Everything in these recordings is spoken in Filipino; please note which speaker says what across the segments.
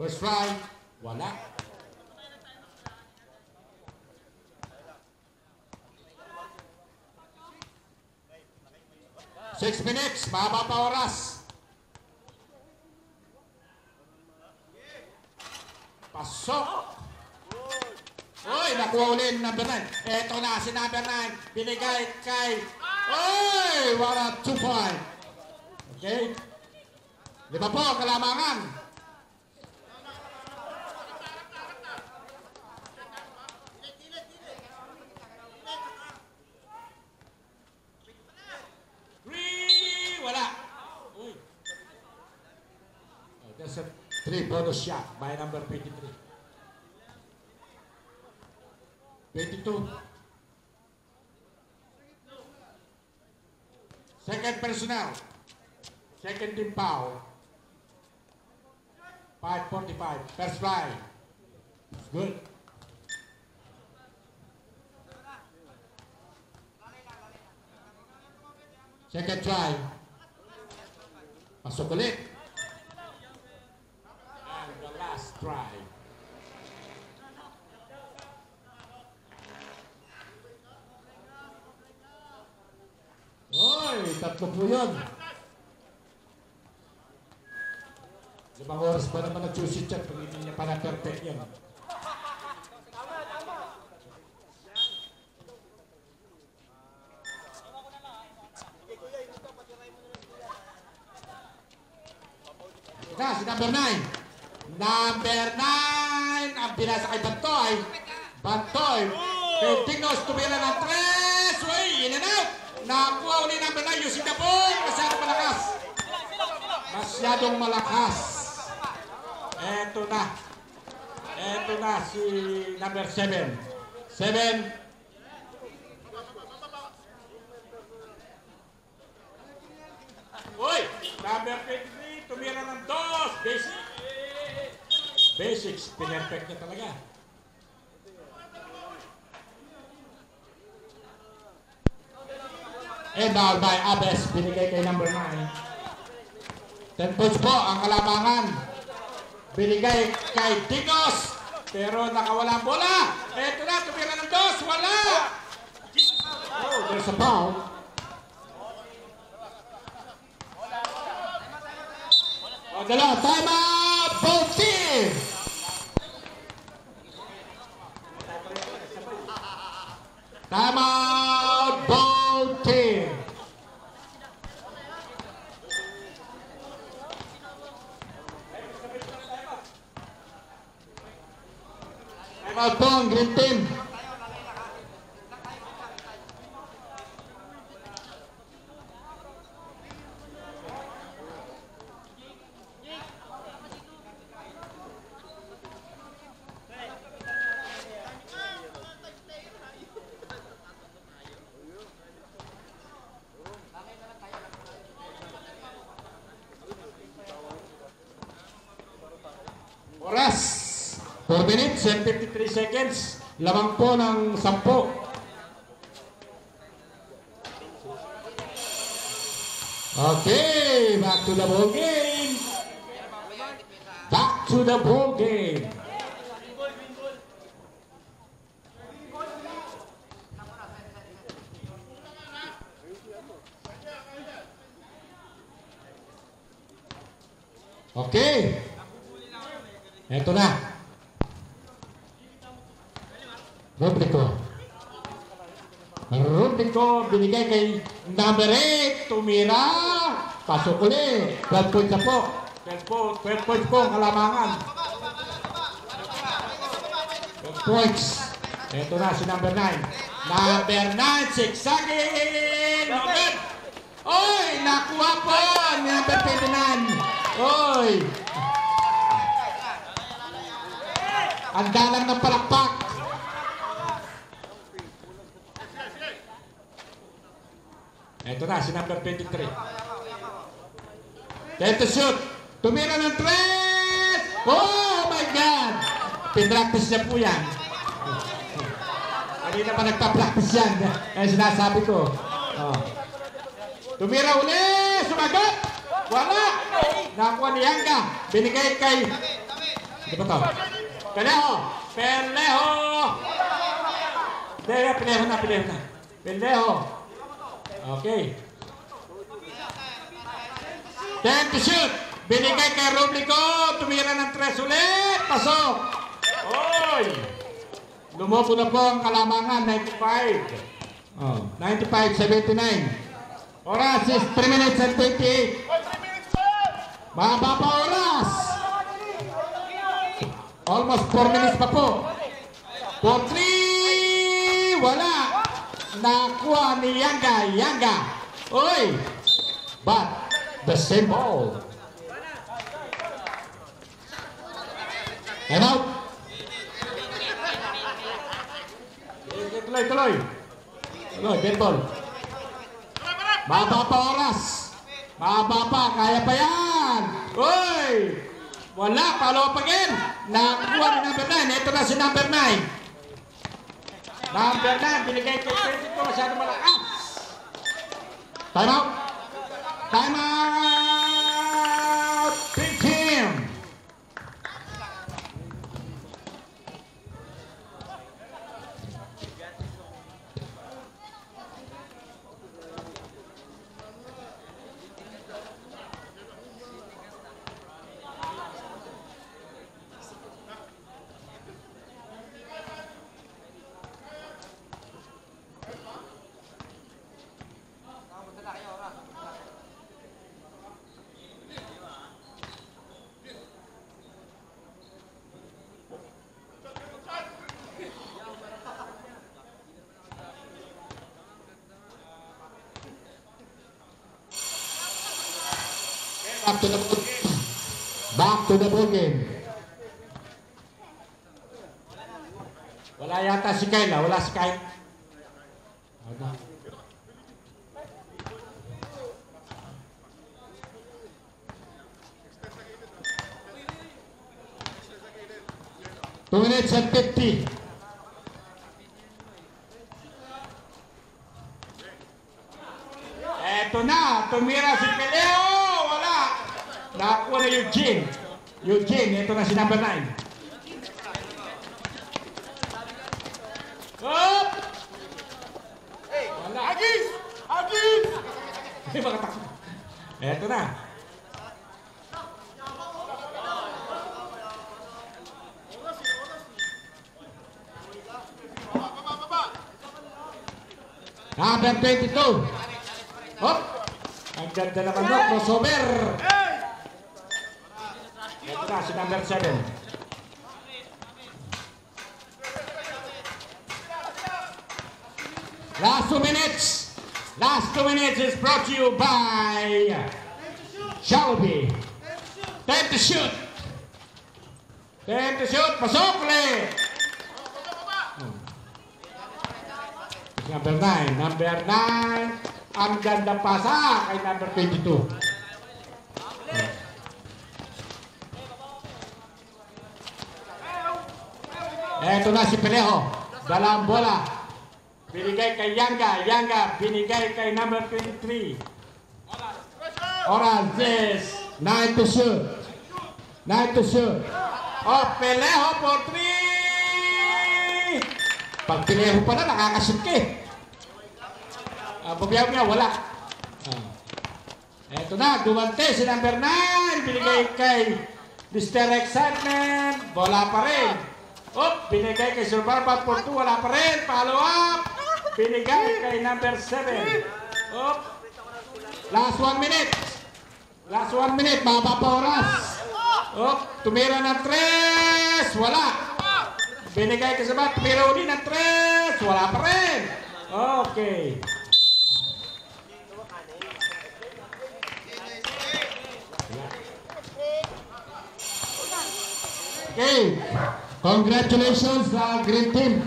Speaker 1: First try, wala. Six minutes, mahaba pa oras. Pasok. Uy, nakuha uli ng number 9. Eto na si number 9. Binigay kay... Uy, wala 2 point. Okay. 5 po, kalamangan. Wala. Uy. Oh, that's a 3 bonus shot by number 23. 22. Second personnel. Second team foul. 5:45. First try. It's good. Second try. Pasok ulit. And the last try. Oy, 3 po yun. 5 oras pa naman nag-choose chat pag hindi niya pa na-perfect yan. Ika, si number 9. Number 9. Ang pinasa kay Bantoy. Bantoy. Tingnos, tumira ng 3. Uy, in and out. Nakuha uli number 9. Using the ball. Masyadong malakas. Masyadong malakas. Eto na. Eto na si number 7. 7. Uy! Number 23. Tumira ng 2. Basic. Basics. Pinerfect niya talaga. And now by Abes. Binigay kay number 9. 10 points po ang kalamangan. Binigay kay Tigos. Pero nakawala ang bola. Eto na, tumira ng 2. Wala. Oh, there's a foul. O, dala. Time out. Both team. Time out. Both team. Out po ang green team. Oras 4 minutes and 53 seconds. Lamang po ng 10. Okay, back to the ball game. Back to the ball game. Okay. Ito na. Rubrico binigay kay number 8. Tumira. Pasok ulit. 12 points na po. 12 points po ang kalamangan. 12 points. Ito na si number 9. Number 9, sigsagin. Okay. Oy, nakuha po ni number 29. Oy. Ang dalang ng palakpak. Ito na, si number 23. Time to shoot. Tumira ng 3. Oh my God! Pinractice niya po yan. Kanina pa nagpa-practice yan. Kaya sinasabi ko. Oh. Tumira uli. Sumagot. Wala. Nakuha ni Yanga. Binigay kay Di ba to? Peleho! Peleho! Peleho na. Peleho. Okay. 10 to shoot. Binigay kay Rublico. Tumira ng 3 ulit. Pasok. Oy! Lumobo na po ang kalamangan. 95. Oh, 95-79. Oras is 3 minutes and 28. Mahaba pa oras. Almost 4 minutes pa po. For 3. Wala. Nakuha ni Yanga. Oy! But the same ball. And out. Tuloy. Dead ball. Mahaba pa oras. Mahaba pa. Kaya pa yan. Oy! Wala. Follow up again. Nakuha ni number 9. Ito na si number 9. Number 9. Binigay kay 22. Masyado malakas. Time out. Time out. Big team. Back to the ball game. Wala yata si Kyle. Wala si Kyle. Ano? Two minutes and 50. Eto na. Tumira si Peleo. Nakuha na Eugene. Ito na si number 9. Up! Wala. Agis! May mga takbo. Ito na. Number 22. Hop! Ang ganda naman no, crossover. Si number 7. Last 2 minutes is brought to you by Shelby. Time to shoot. Pasok ulit. Number 9. Ang ganda pasa kay number 22. Eto na si Peleho. Dalang bola. Binigay kay Yanga. Binigay kay number 23. Oras is 9 to shoot. Oh, Peleho for 3. Pag Peleho pala, nakakashoot ka eh. Bubiyaw-biyaw, wala. Eto na, dumante si number 9. Binigay kay Mr. Excitement. Bola pa rin. Binigay kay Sir Barbat for 2, wala pa rin. Follow up. Binigay kay number 7. Last 1 minute. Mahaba pa oras. Tumira ng 3. Wala. Binigay kay Sabat. Tumira uli ng 3. Wala pa rin. Okay. Okay. Congratulations sa Green Team.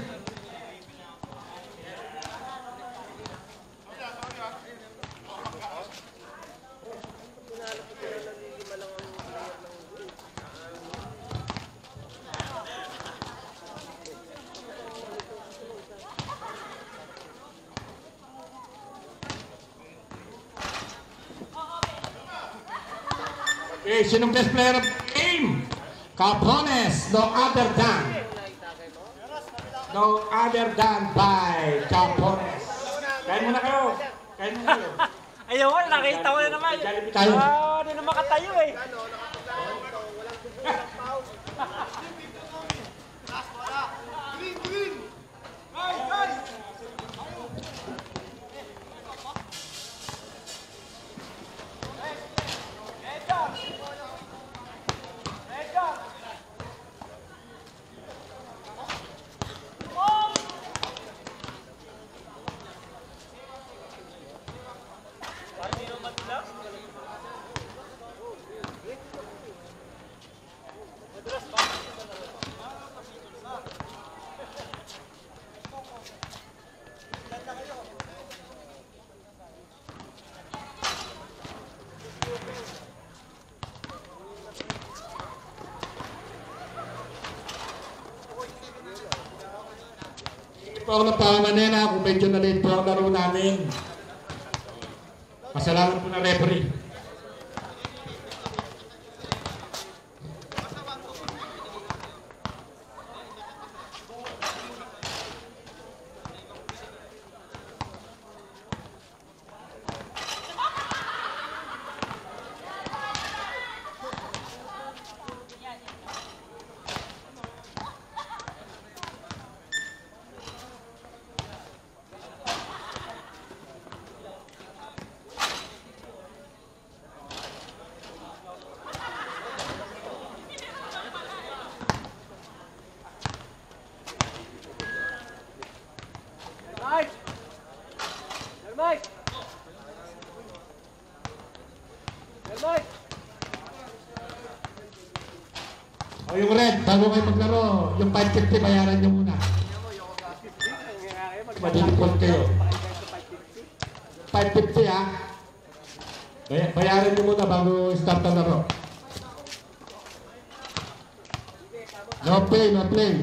Speaker 1: Okay, sinong best player of the game? Capones, no other than by Capones. Kain muna kayo.
Speaker 2: Ayaw ko, nakita ko na naman. Hindi na makatayo eh.
Speaker 1: Po ako napamanena kung medyo na-late po ang laro namin. Pasalamat po na referee. O yung red, bago kayo maglaro, yung 550 bayaran nyo muna. Madilipot kayo. 550 ha. Bayaran nyo muna bago start ang laro. No play, no play.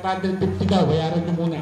Speaker 1: 550 daw, bayaran nyo muna.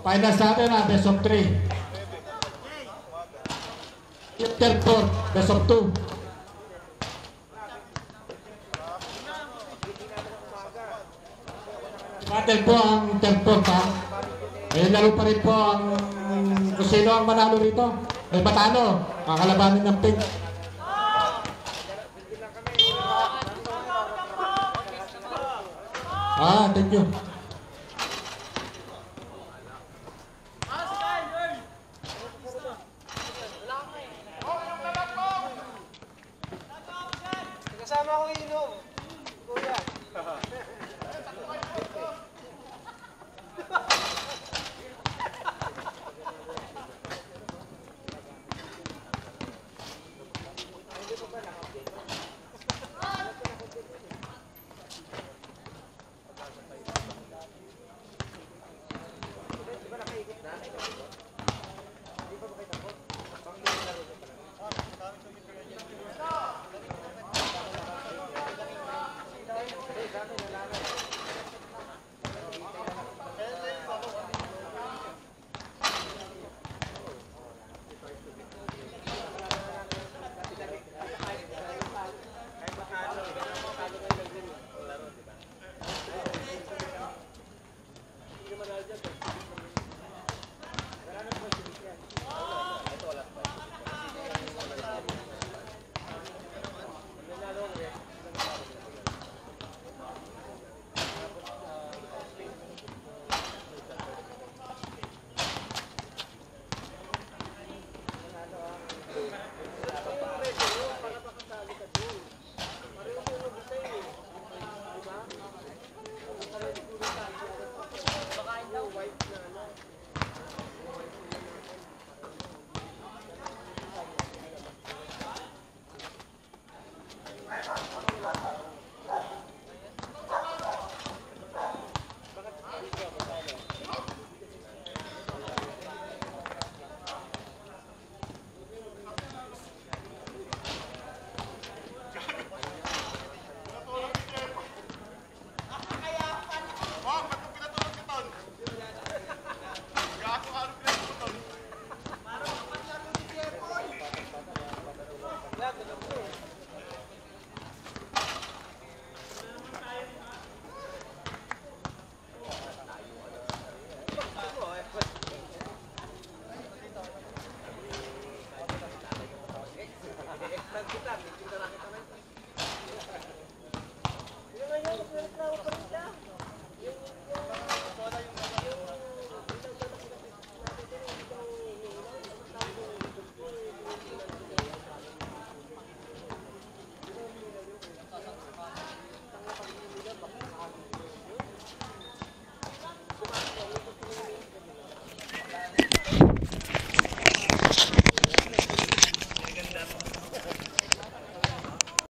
Speaker 1: Finals natin na best of 3. Third fourth, best of 2. Battle po ang third fourth ha. May laro pa rin po ang kung sino ang manalo rito. May patalo, kakalabanin ng pink. Thank you.
Speaker 2: Kasama ko inom. Kuya. Gracias.